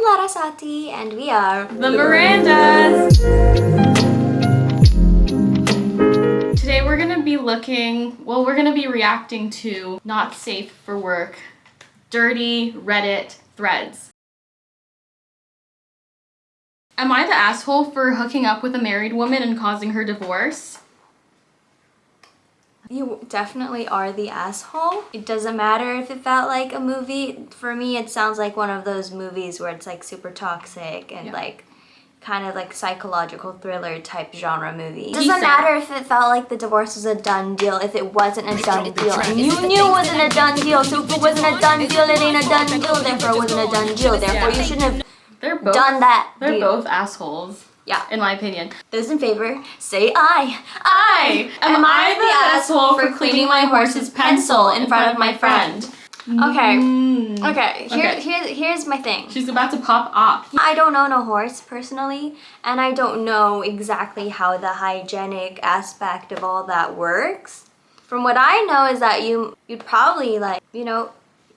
Larasati, and we are the Mirandas. Today we're gonna be reacting to not safe for work, dirty Reddit threads. Am I the asshole for hooking up with a married woman and causing her divorce? You definitely are the asshole. It doesn't matter if it felt like a movie. For me, it sounds like one of those movies where it's like super toxic and like kind of like psychological thriller type genre movie. It doesn't matter if it felt like the divorce was a done deal, if it wasn't a done deal. And you knew it wasn't a done deal, so if it wasn't a done deal, it ain't a done deal, therefore it wasn't a done deal. Therefore you shouldn't have done that deal. They're both assholes. Yeah. In my opinion. Those in favor, say aye. Am I the asshole for cleaning my horse's pencil in front of my friend? Okay. Here's my thing. She's about to pop off. I don't own a horse personally, and I don't know exactly how the hygienic aspect of all that works. From what I know is that you'd probably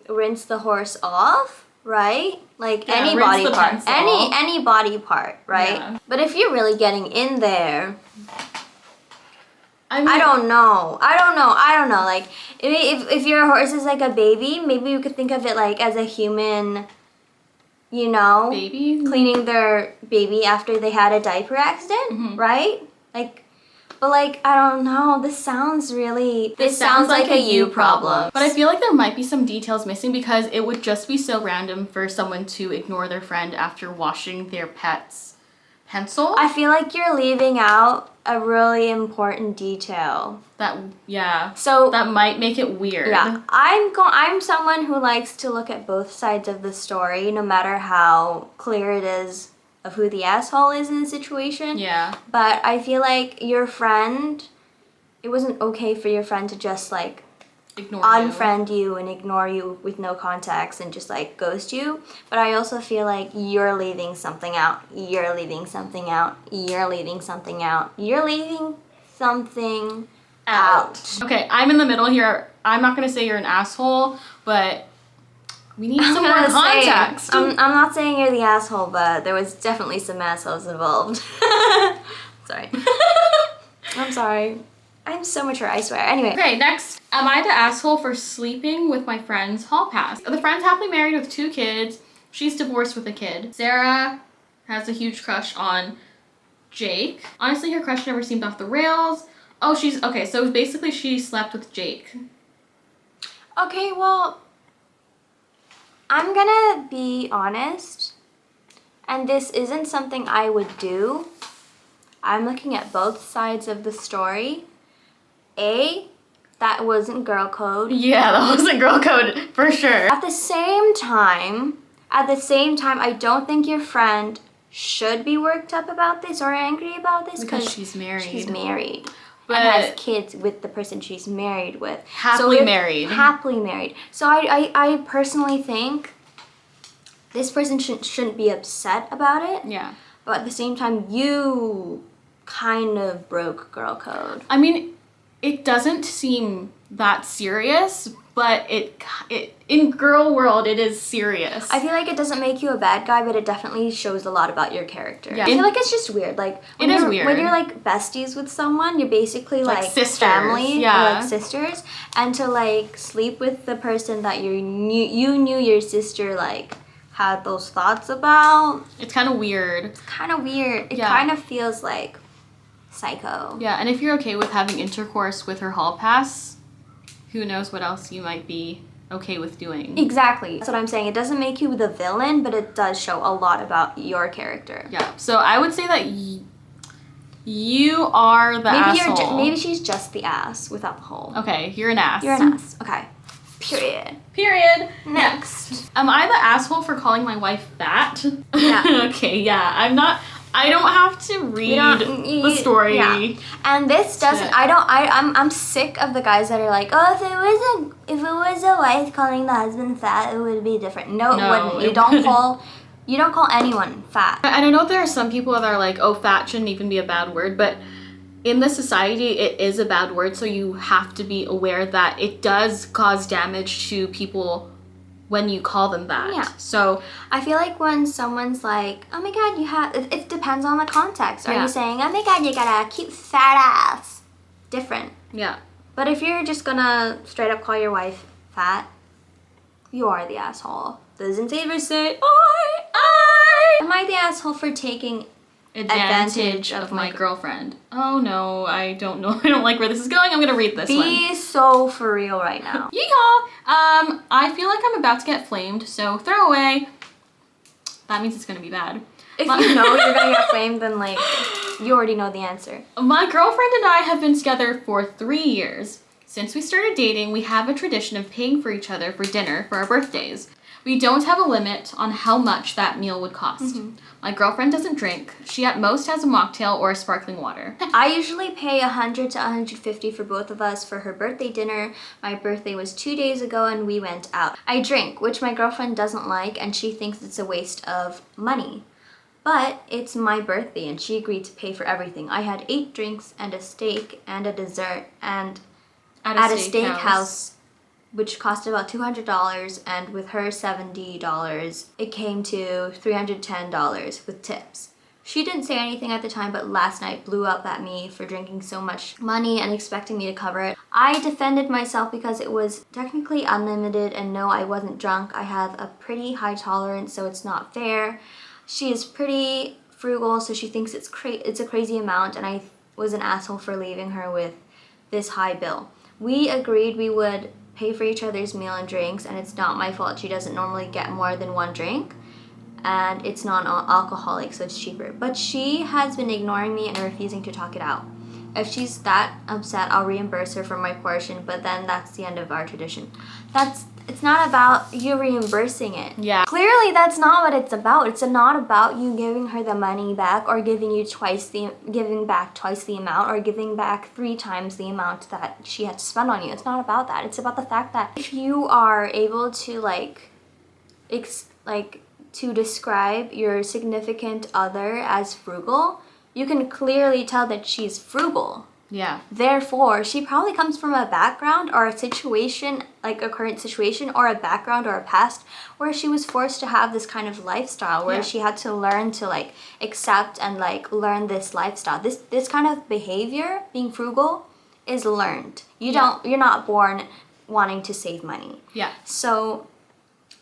rinse the horse off, right? Like any body part. Any body part, right? Yeah. But if you're really getting in there, I don't know. Like, if your horse is like a baby, maybe you could think of it like as a human, baby? Cleaning their baby after they had a diaper accident, right? But I don't know. This sounds like a you problem. But I feel like there might be some details missing because it would just be so random for someone to ignore their friend after washing their pet's pencil. I feel like you're leaving out a really important detail. So that might make it weird. Yeah. I'm someone who likes to look at both sides of the story, no matter how clear it is of who the asshole is in the situation. Yeah. But I feel like your friend, it wasn't okay for your friend to just unfriend you and ignore you with no context and just ghost you. But I also feel like you're leaving something out. You're leaving something out. You're leaving something out. You're leaving something out. Okay, I'm in the middle here. I'm not gonna say you're an asshole, but we need some more context. I'm not saying you're the asshole, but there was definitely some assholes involved. Sorry. I'm sorry. I'm so mature, I swear. Anyway. Okay, next. Am I the asshole for sleeping with my friend's hall pass? The friend's happily married with 2 kids. She's divorced with a kid. Sarah has a huge crush on Jake. Honestly, her crush never seemed off the rails. Oh, so basically she slept with Jake. Okay, well, I'm gonna be honest, and this isn't something I would do. I'm looking at both sides of the story. That wasn't girl code. Yeah, that wasn't girl code, for sure. At the same time, I don't think your friend should be worked up about this or angry about this because she's married. She's married. And has kids with the person she's married with. Happily married. So I personally think this person shouldn't be upset about it. Yeah. But at the same time, you kind of broke girl code. I mean, it doesn't seem that serious, but it in girl world it is serious. I feel like it doesn't make you a bad guy, but it definitely shows a lot about your character. Yeah. I feel like it's just weird. When you're besties with someone, you're basically sisters. Family, yeah, or sisters, and to sleep with the person that you knew your sister had those thoughts about. It's kind of weird. It kind of feels like psycho. Yeah, and if you're okay with having intercourse with her hall pass, who knows what else you might be okay with doing. Exactly. That's what I'm saying. It doesn't make you the villain, but it does show a lot about your character. Yeah. So I would say that you are the asshole. Maybe she's just the ass without the hole. Okay, you're an ass. You're an ass. Okay. Period. Next. Am I the asshole for calling my wife fat? Yeah. Okay, yeah. I don't have to read the story. Yeah. And this doesn't. I'm sick of the guys that are like, oh, if it was a wife calling the husband fat, it would be different. No, it wouldn't. You don't call anyone fat. And I know there are some people that are like, oh, fat shouldn't even be a bad word, but in this society, it is a bad word, so you have to be aware that it does cause damage to people when you call them that. Yeah. So I feel like when someone's like, oh my god, you have, it depends on the context. Are Yeah. you saying, oh my god, you got a cute fat ass? Different. yeah. But if you're just gonna straight up call your wife fat, you are the asshole. Doesn't Xavier say, am I the asshole for taking Advantage of my girlfriend. Oh no, I don't know. I don't like where this is going. I'm gonna read this one. Be so for real right now. Yeehaw! I feel like I'm about to get flamed, so throw away. That means it's gonna be bad. If you know you're gonna get flamed, then like, you already know the answer. My girlfriend and I have been together for 3 years. Since we started dating, we have a tradition of paying for each other for dinner for our birthdays. We don't have a limit on how much that meal would cost. My girlfriend doesn't drink. She at most has a mocktail or a sparkling water. I usually pay $100 to $150 for both of us for her birthday dinner. My birthday was 2 days ago and we went out. I drink, which my girlfriend doesn't like, and she thinks it's a waste of money. But it's my birthday and she agreed to pay for everything. I had 8 drinks and a steak and a dessert and at a steakhouse, which cost about $200, and with her $70, it came to $310 with tips. She didn't say anything at the time, but last night blew up at me for drinking so much money and expecting me to cover it. I defended myself because it was technically unlimited, and no, I wasn't drunk. I have a pretty high tolerance, so it's not fair. She is pretty frugal, so she thinks it's a crazy amount, and I was an asshole for leaving her with this high bill. We agreed we would pay for each other's meal and drinks, and it's not my fault. She doesn't normally get more than 1 drink, and it's non-alcoholic, so it's cheaper. But she has been ignoring me and refusing to talk it out. If she's that upset, I'll reimburse her for my portion, but then that's the end of our tradition. It's not about you reimbursing it. Yeah. Clearly, that's not what it's about. It's not about you giving her the money back or giving back twice the amount or giving back 3 times the amount that she had to spend on you. It's not about that. It's about the fact that if you are able to to describe your significant other as frugal, you can clearly tell that she's frugal. Yeah. Therefore, she probably comes from a background or a situation, like a current situation or a background or a past where she was forced to have this kind of lifestyle, where she had to learn to accept and learn this lifestyle. This kind of behavior, being frugal, is learned. You're not born wanting to save money. Yeah. So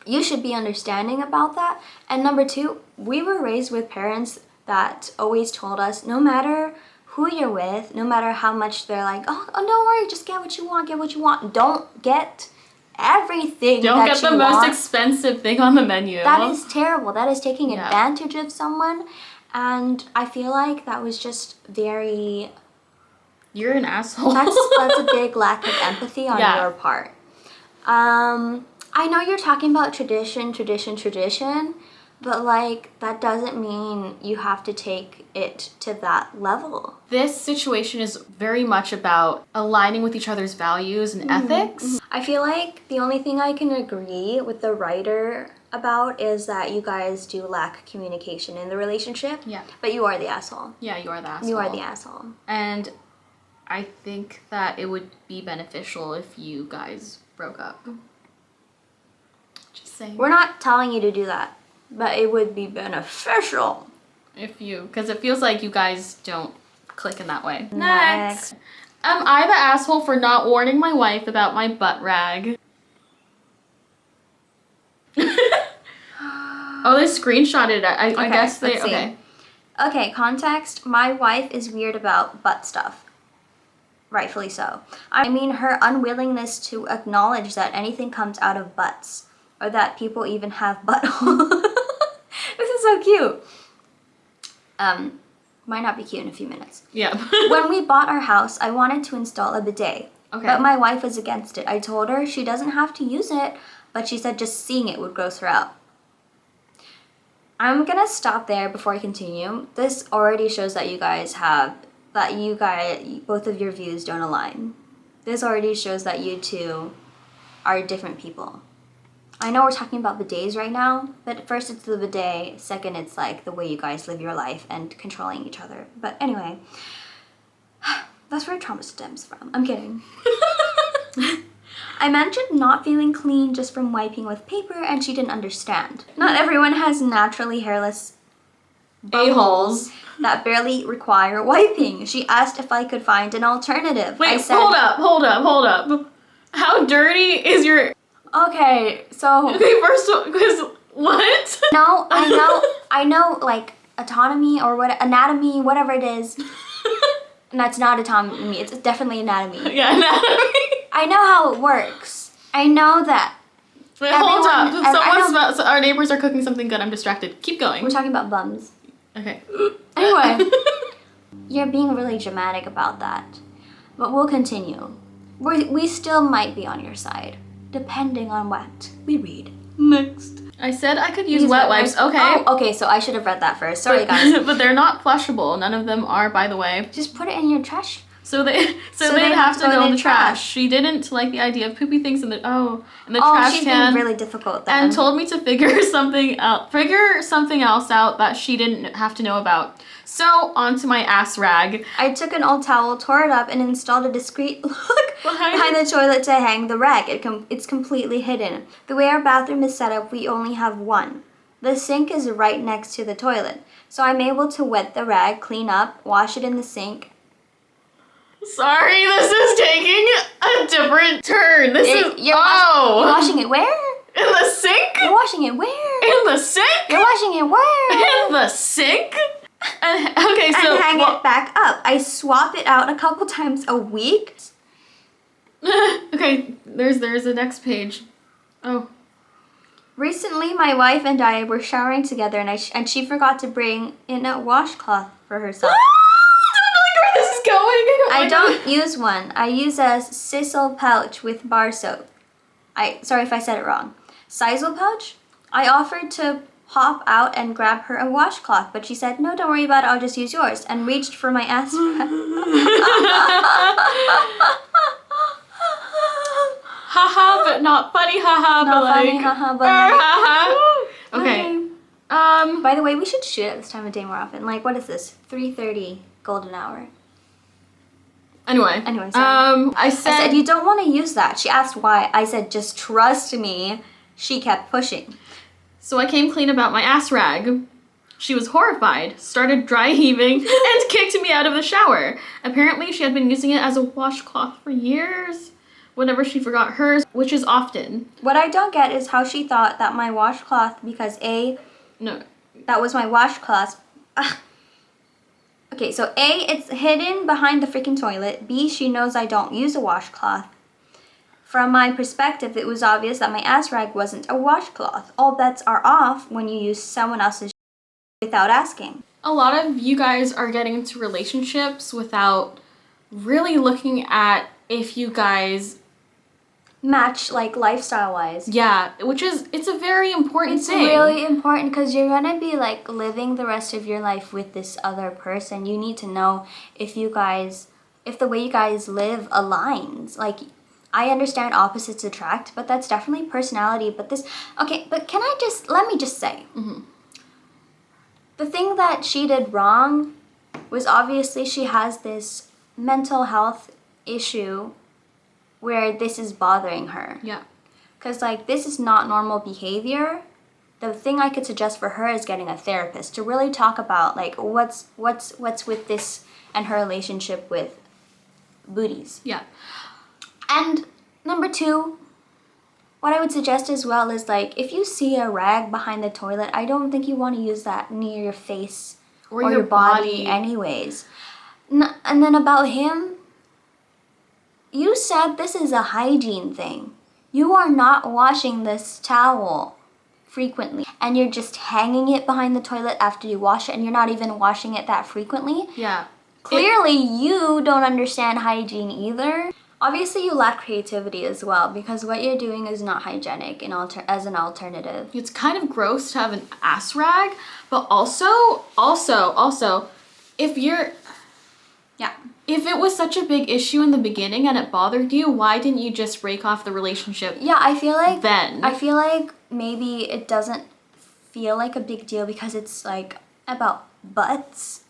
you should be understanding about that. And number 2, we were raised with parents that always told us, no matter who you're with, no matter how much they're like, oh, don't worry, just get what you want. Don't get everything Don't get the most expensive thing on the menu. That is terrible. That is taking advantage of someone. And I feel like that was just very... You're an asshole. That's a big lack of empathy on your part. I know you're talking about tradition, but that doesn't mean you have to take it to that level. This situation is very much about aligning with each other's values and ethics. I feel like the only thing I can agree with the writer about is that you guys do lack communication in the relationship. Yeah. But you are the asshole. Yeah, you are the asshole. You are the asshole. And I think that it would be beneficial if you guys broke up. Just saying. We're not telling you to do that, but it would be beneficial. Because it feels like you guys don't click in that way. Next. Am I the asshole for not warning my wife about my butt rag? Oh, they screenshotted it. I guess they... let's see. Okay, context. My wife is weird about butt stuff. Rightfully so. I mean, her unwillingness to acknowledge that anything comes out of butts, or that people even have buttholes. This is so cute. Might not be cute in a few minutes. Yeah. When we bought our house, I wanted to install a bidet. Okay. But my wife was against it. I told her she doesn't have to use it, but she said just seeing it would gross her out. I'm gonna stop there before I continue. This already shows that both of your views don't align. This already shows that you two are different people. I know we're talking about bidets right now, but first it's the bidet, second it's the way you guys live your life and controlling each other. But anyway, that's where trauma stems from. I'm kidding. I mentioned not feeling clean just from wiping with paper, and she didn't understand. Not everyone has naturally hairless A-holes that barely require wiping. She asked if I could find an alternative. Wait, I said, hold up. How dirty is your... Okay, so... Okay, first of all, because what? No, I know, like, autonomy or what, anatomy, whatever it is. And that's not autonomy, it's definitely anatomy. Yeah, anatomy. I know how it works. I know that. Wait, hold up. know, Our neighbors are cooking something good. I'm distracted. Keep going. we're talking about bums. Okay. Anyway, you're being really dramatic about that. But we'll continue. We still might be on your side, depending on what we read next. I said I could use wet wipes. Okay. Oh, okay, so I should have read that first. Sorry, guys. But they're not flushable. None of them are, by the way. Just put it in your trash. So they have to go in the trash. She didn't like the idea of poopy things in the trash she's can. being really difficult then. And told me to figure something else out that she didn't have to know about. So onto my ass rag. I took an old towel, tore it up, and installed a discreet hook behind the toilet to hang the rag. It's completely hidden. The way our bathroom is set up, we only have one. The sink is right next to the toilet, so I'm able to wet the rag, clean up, wash it in the sink. Sorry, this is taking a different turn. You're washing it where? In the sink? You're washing it where? In the sink? You're washing it where? In the sink? Okay, so... And hang it back up. I swap it out a couple times a week. Okay, there's the next page. Oh. Recently, my wife and I were showering together, and she forgot to bring in a washcloth for herself. Where this is going. I don't use one. I use a sisal pouch with bar soap. Sorry if I said it wrong. Sisal pouch? I offered to hop out and grab her a washcloth, but she said, no, don't worry about it, I'll just use yours, and reached for my ass. Haha, but not funny, haha, Not but funny, like... haha, but like... haha. Okay. By the way, we should shoot at this time of day more often. Like, what is this? 3:30 golden hour. Anyway, sorry. I said you don't want to use that. She asked why. I said, just trust me. She kept pushing. So I came clean about my ass rag. She was horrified, started dry heaving, and kicked me out of the shower. Apparently, she had been using it as a washcloth for years whenever she forgot hers, which is often. What I don't get is how she thought that my washcloth, because that was my washcloth. Okay, so A, it's hidden behind the freaking toilet. B, she knows I don't use a washcloth. From my perspective, it was obvious that my ass rag wasn't a washcloth. All bets are off when you use someone else's without asking. A lot of you guys are getting into relationships without really looking at if you guys match, like, lifestyle-wise. Yeah, it's a very important thing. It's really important because you're gonna be, like, living the rest of your life with this other person. You need to know if the way you guys live aligns. Like, I understand opposites attract, but that's definitely personality. But let me just say. Mm-hmm. The thing that she did wrong was obviously she has this mental health issue where this is bothering her. Yeah. Because, like, this is not normal behavior. The thing I could suggest for her is getting a therapist to really talk about, like, what's with this and her relationship with booties. Yeah. And number 2, what I would suggest as well is, like, if you see a rag behind the toilet, I don't think you want to use that near your face or your body anyways. And then about him, you said this is a hygiene thing. You are not washing this towel frequently, and you're just hanging it behind the toilet after you wash it, and you're not even washing it that frequently. Yeah. Clearly, you don't understand hygiene either. Obviously, you lack creativity as well, because what you're doing is not hygienic as an alternative. It's kind of gross to have an ass rag, but also, if you're... Yeah. If it was such a big issue in the beginning and it bothered you, why didn't you just break off the relationship? Yeah, I feel like maybe it doesn't feel like a big deal because it's, like, about butts.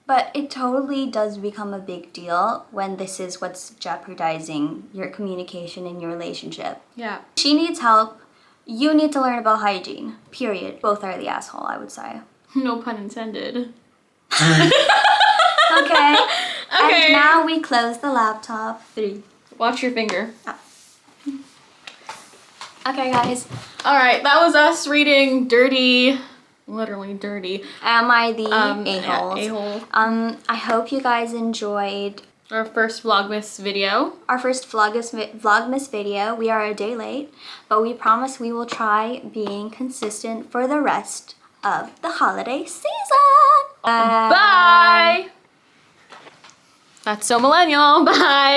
But it totally does become a big deal when this is what's jeopardizing your communication in your relationship. Yeah. She needs help. You need to learn about hygiene. Period. Both are the asshole, I would say. No pun intended. Okay. Okay. And now we close the laptop. 3. Watch your finger. Okay, guys. Alright, that was us reading dirty, literally dirty. Am I the a-holes? A-hole. I hope you guys enjoyed Our first Vlogmas video. our first Vlogmas video. We are a day late, but we promise we will try being consistent for the rest of the holiday season. Bye! That's so millennial. Bye!